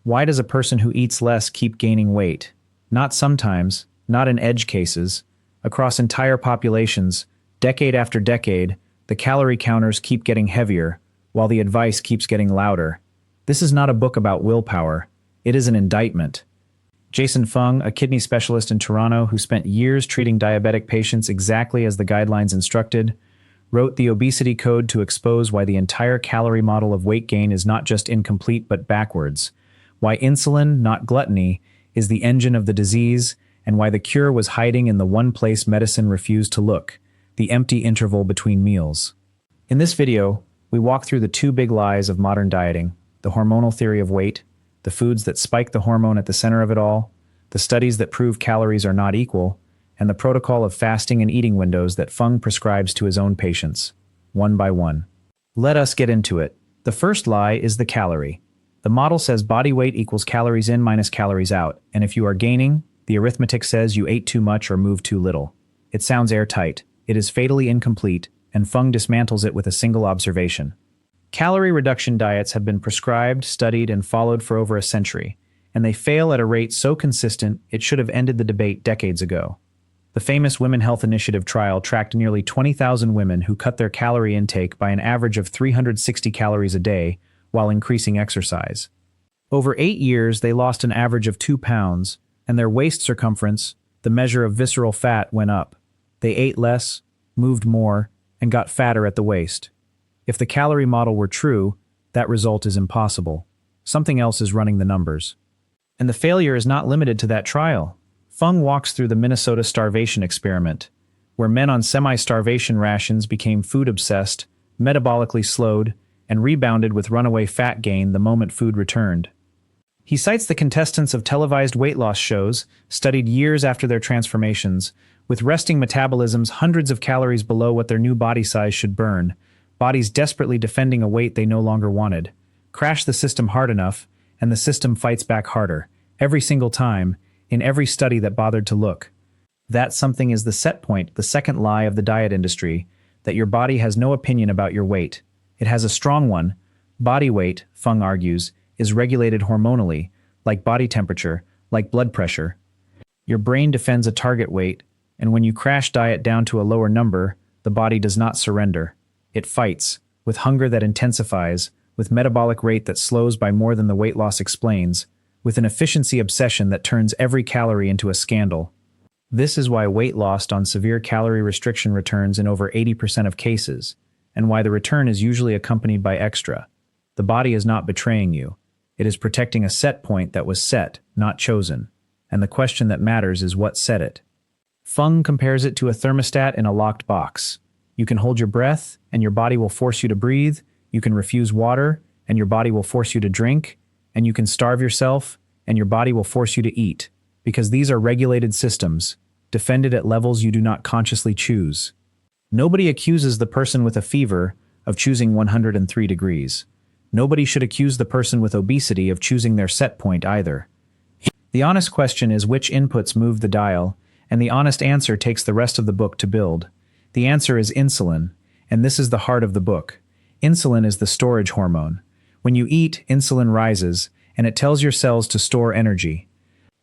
Why does a person who eats less keep gaining weight? Not sometimes, not in edge cases. Across entire populations, decade after decade, the calorie counters keep getting heavier, while the advice keeps getting louder. This is not a book about willpower. It is an indictment. Jason Fung, a kidney specialist in Toronto who spent years treating diabetic patients exactly as the guidelines instructed, wrote the Obesity Code to expose why the entire calorie model of weight gain is not just incomplete but backwards, why insulin, not gluttony, is the engine of the disease, and why the cure was hiding in the one place medicine refused to look, the empty interval between meals. In this video, we walk through the two big lies of modern dieting: the hormonal theory of weight, the foods that spike the hormone at the center of it all, the studies that prove calories are not equal, and the protocol of fasting and eating windows that Fung prescribes to his own patients, one by one. Let us get into it. The first lie is the calorie. The model says body weight equals calories in minus calories out, and if you are gaining, the arithmetic says you ate too much or moved too little. It sounds airtight. It is fatally incomplete, and Fung dismantles it with a single observation. Calorie reduction diets have been prescribed, studied, and followed for over a century, and they fail at a rate so consistent it should have ended the debate decades ago. The famous Women Health Initiative trial tracked nearly 20,000 women who cut their calorie intake by an average of 360 calories a day while increasing exercise. Over 8 years, they lost an average of 2 pounds, and their waist circumference, the measure of visceral fat, went up. They ate less, moved more, and got fatter at the waist. If the calorie model were true, that result is impossible. Something else is running the numbers. And the failure is not limited to that trial. Fung walks through the Minnesota starvation experiment, where men on semi-starvation rations became food-obsessed, metabolically slowed, and rebounded with runaway fat gain the moment food returned. He cites the contestants of televised weight loss shows, studied years after their transformations, with resting metabolisms hundreds of calories below what their new body size should burn, bodies desperately defending a weight they no longer wanted. Crash the system hard enough, and the system fights back harder, every single time, in every study that bothered to look. That something is the set point, the second lie of the diet industry, that your body has no opinion about your weight. It has a strong one. Body weight, Fung argues, is regulated hormonally, like body temperature, like blood pressure. Your brain defends a target weight, and when you crash diet down to a lower number, the body does not surrender. It fights, with hunger that intensifies, with metabolic rate that slows by more than the weight loss explains, with an efficiency obsession that turns every calorie into a scandal. This is why weight lost on severe calorie restriction returns in over 80% of cases, and why the return is usually accompanied by extra. The body is not betraying you. It is protecting a set point that was set, not chosen, and the question that matters is what set it. Fung compares it to a thermostat in a locked box. You can hold your breath, and your body will force you to breathe. You can refuse water, and your body will force you to drink. And you can starve yourself, and your body will force you to eat, because these are regulated systems, defended at levels you do not consciously choose. Nobody accuses the person with a fever of choosing 103 degrees. Nobody should accuse the person with obesity of choosing their set point either. The honest question is which inputs move the dial, and the honest answer takes the rest of the book to build. The answer is insulin, and this is the heart of the book. Insulin is the storage hormone. When you eat, insulin rises, and it tells your cells to store energy.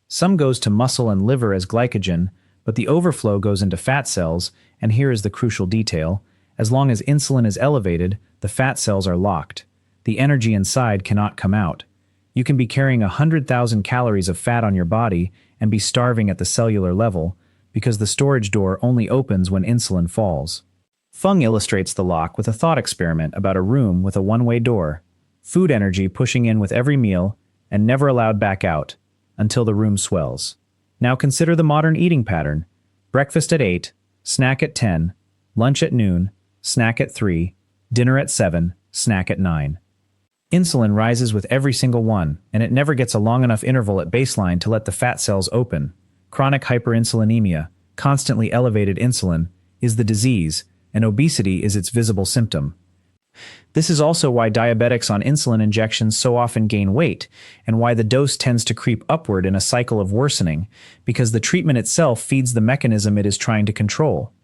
Some goes to muscle and liver as glycogen, but the overflow goes into fat cells, and here is the crucial detail. As long as insulin is elevated, the fat cells are locked. The energy inside cannot come out. You can be carrying 100,000 calories of fat on your body and be starving at the cellular level, because the storage door only opens when insulin falls. Fung illustrates the lock with a thought experiment about a room with a one-way door. Food energy pushing in with every meal and never allowed back out until the room swells. Now consider the modern eating pattern. Breakfast at 8, snack at 10, lunch at noon, snack at 3, dinner at 7, snack at 9. Insulin rises with every single one, and it never gets a long enough interval at baseline to let the fat cells open. Chronic hyperinsulinemia, constantly elevated insulin, is the disease, and obesity is its visible symptom. This is also why diabetics on insulin injections so often gain weight, and why the dose tends to creep upward in a cycle of worsening, because the treatment itself feeds the mechanism it is trying to control.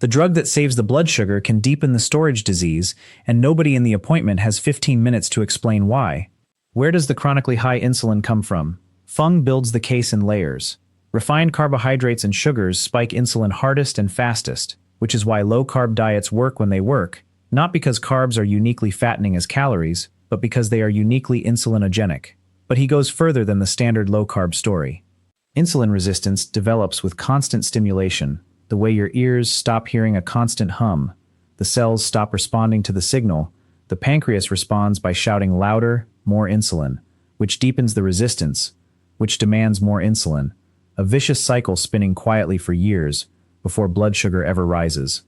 The drug that saves the blood sugar can deepen the storage disease, and nobody in the appointment has 15 minutes to explain why. Where does the chronically high insulin come from? Fung builds the case in layers. Refined carbohydrates and sugars spike insulin hardest and fastest, which is why low-carb diets work when they work, not because carbs are uniquely fattening as calories, but because they are uniquely insulinogenic. But he goes further than the standard low-carb story. Insulin resistance develops with constant stimulation, the way your ears stop hearing a constant hum, the cells stop responding to the signal, the pancreas responds by shouting louder, more insulin, which deepens the resistance, which demands more insulin, a vicious cycle spinning quietly for years before blood sugar ever rises.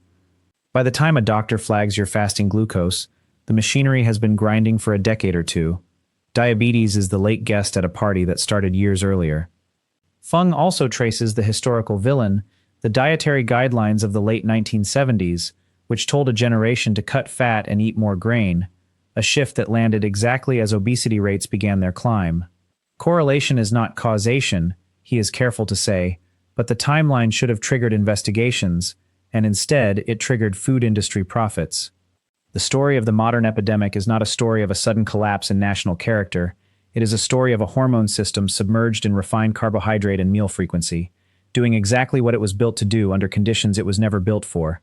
By the time a doctor flags your fasting glucose, the machinery has been grinding for a decade or two. Diabetes is the late guest at a party that started years earlier. Fung also traces the historical villain, the dietary guidelines of the late 1970s, which told a generation to cut fat and eat more grain, a shift that landed exactly as obesity rates began their climb. Correlation is not causation, he is careful to say, but the timeline should have triggered investigations, and instead it triggered food industry profits. The story of the modern epidemic is not a story of a sudden collapse in national character. It is a story of a hormone system submerged in refined carbohydrate and meal frequency, doing exactly what it was built to do under conditions it was never built for.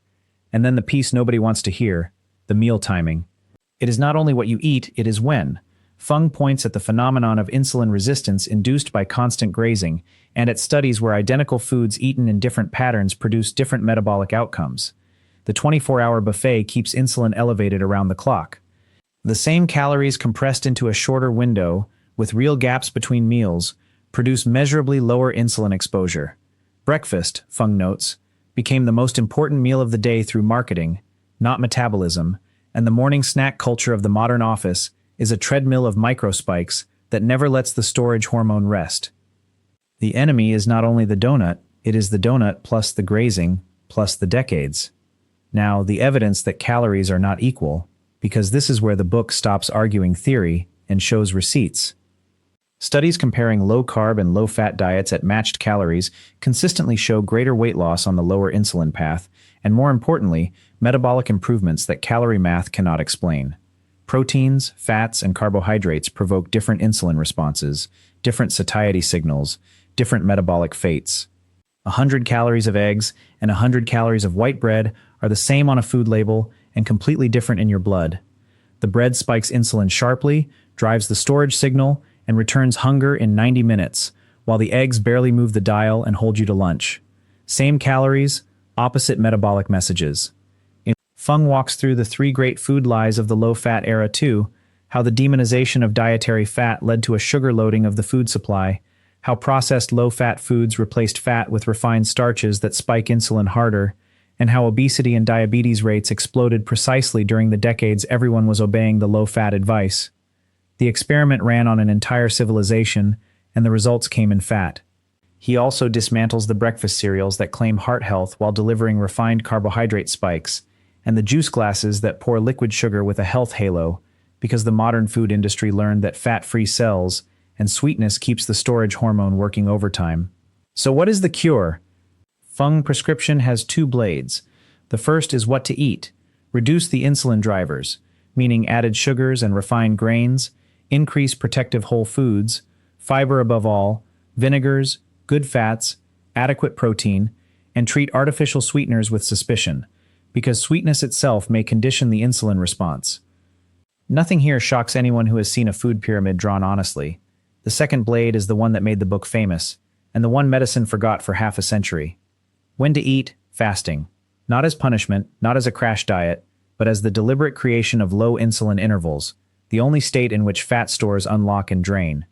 And then the piece nobody wants to hear, the meal timing. It is not only what you eat, it is when. Fung points at the phenomenon of insulin resistance induced by constant grazing, and at studies where identical foods eaten in different patterns produce different metabolic outcomes. The 24-hour buffet keeps insulin elevated around the clock. The same calories compressed into a shorter window, with real gaps between meals, produce measurably lower insulin exposure. Breakfast, Fung notes, became the most important meal of the day through marketing, not metabolism, and the morning snack culture of the modern office is a treadmill of microspikes that never lets the storage hormone rest. The enemy is not only the donut, it is the donut plus the grazing, plus the decades. Now, the evidence that calories are not equal, because this is where the book stops arguing theory and shows receipts. Studies comparing low-carb and low-fat diets at matched calories consistently show greater weight loss on the lower insulin path, and more importantly, metabolic improvements that calorie math cannot explain. Proteins, fats, and carbohydrates provoke different insulin responses, different satiety signals, different metabolic fates. 100 calories of eggs and 100 calories of white bread are the same on a food label and completely different in your blood. The bread spikes insulin sharply, drives the storage signal, and returns hunger in 90 minutes, while the eggs barely move the dial and hold you to lunch. Same calories, opposite metabolic messages. Fung walks through the 3 great food lies of the low-fat era too, how the demonization of dietary fat led to a sugar loading of the food supply, how processed low-fat foods replaced fat with refined starches that spike insulin harder, and how obesity and diabetes rates exploded precisely during the decades everyone was obeying the low-fat advice. The experiment ran on an entire civilization, and the results came in fat. He also dismantles the breakfast cereals that claim heart health while delivering refined carbohydrate spikes, and the juice glasses that pour liquid sugar with a health halo, because the modern food industry learned that fat-free sells, and sweetness keeps the storage hormone working overtime. So what is the cure? Fung prescription has 2 blades. The first is what to eat. Reduce the insulin drivers, meaning added sugars and refined grains, increase protective whole foods, fiber above all, vinegars, good fats, adequate protein, and treat artificial sweeteners with suspicion, because sweetness itself may condition the insulin response. Nothing here shocks anyone who has seen a food pyramid drawn honestly. The second blade is the one that made the book famous, and the one medicine forgot for half a century. When to eat, fasting. Not as punishment, not as a crash diet, but as the deliberate creation of low insulin intervals, the only state in which fat stores unlock and drain.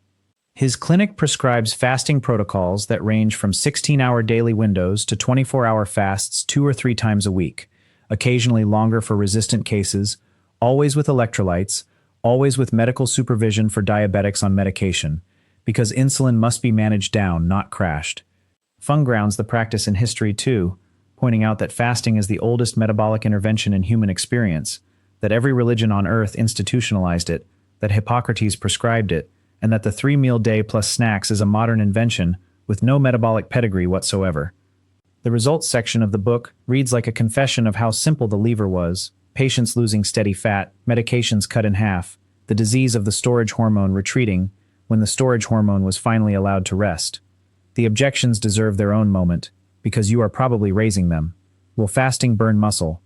His clinic prescribes fasting protocols that range from 16-hour daily windows to 24-hour fasts 2 or 3 times a week, occasionally longer for resistant cases, always with electrolytes, always with medical supervision for diabetics on medication, because insulin must be managed down, not crashed. Fung grounds the practice in history too, pointing out that fasting is the oldest metabolic intervention in human experience, that every religion on earth institutionalized it, that Hippocrates prescribed it, and that the 3-meal day plus snacks is a modern invention with no metabolic pedigree whatsoever. The results section of the book reads like a confession of how simple the lever was, patients losing steady fat, medications cut in half, the disease of the storage hormone retreating when the storage hormone was finally allowed to rest. The objections deserve their own moment, because you are probably raising them. Will fasting burn muscle?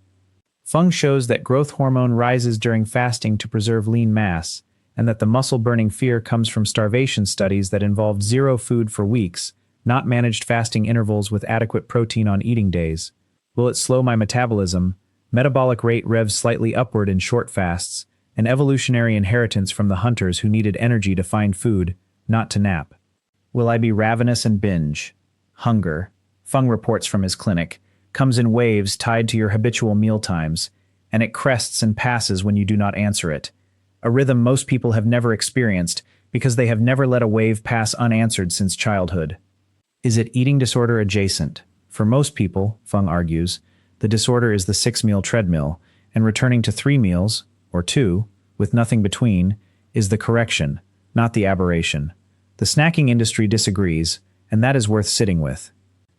Fung shows that growth hormone rises during fasting to preserve lean mass, and that the muscle-burning fear comes from starvation studies that involved zero food for weeks, not managed fasting intervals with adequate protein on eating days. Will it slow my metabolism? Metabolic rate revs slightly upward in short fasts, an evolutionary inheritance from the hunters who needed energy to find food, not to nap. Will I be ravenous and binge? Hunger, Fung reports from his clinic, comes in waves tied to your habitual meal times, and it crests and passes when you do not answer it. A rhythm most people have never experienced because they have never let a wave pass unanswered since childhood. Is it eating disorder adjacent? For most people, Fung argues, the disorder is the 6-meal treadmill, and returning to 3 meals, or 2, with nothing between, is the correction, not the aberration. The snacking industry disagrees, and that is worth sitting with.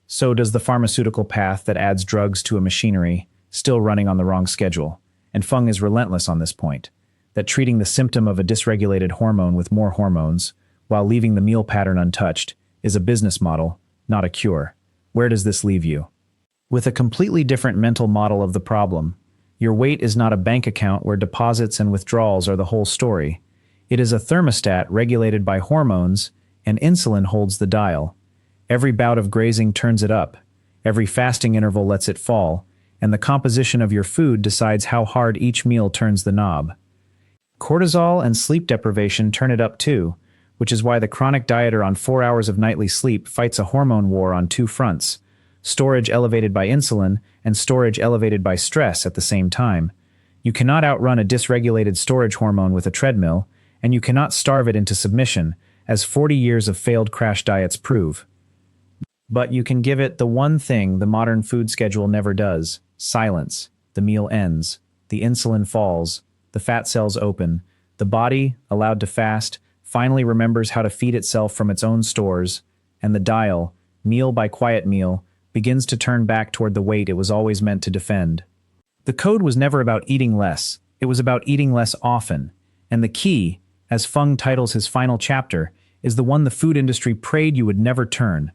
So does the pharmaceutical path that adds drugs to a machinery, still running on the wrong schedule, and Fung is relentless on this point, that treating the symptom of a dysregulated hormone with more hormones, while leaving the meal pattern untouched, is a business model, not a cure. Where does this leave you? With a completely different mental model of the problem. Your weight is not a bank account where deposits and withdrawals are the whole story. It is a thermostat regulated by hormones, and insulin holds the dial. Every bout of grazing turns it up, every fasting interval lets it fall, and the composition of your food decides how hard each meal turns the knob. Cortisol and sleep deprivation turn it up too, which is why the chronic dieter on 4 hours of nightly sleep fights a hormone war on 2 fronts: storage elevated by insulin and storage elevated by stress at the same time. You cannot outrun a dysregulated storage hormone with a treadmill, and you cannot starve it into submission, as 40 years of failed crash diets prove. But you can give it the one thing the modern food schedule never does: silence. The meal ends. The insulin falls. The fat cells open. The body, allowed to fast, finally remembers how to feed itself from its own stores, and the dial, meal by quiet meal, begins to turn back toward the weight it was always meant to defend. The code was never about eating less, it was about eating less often, and the key, as Fung titles his final chapter, is the one the food industry prayed you would never turn: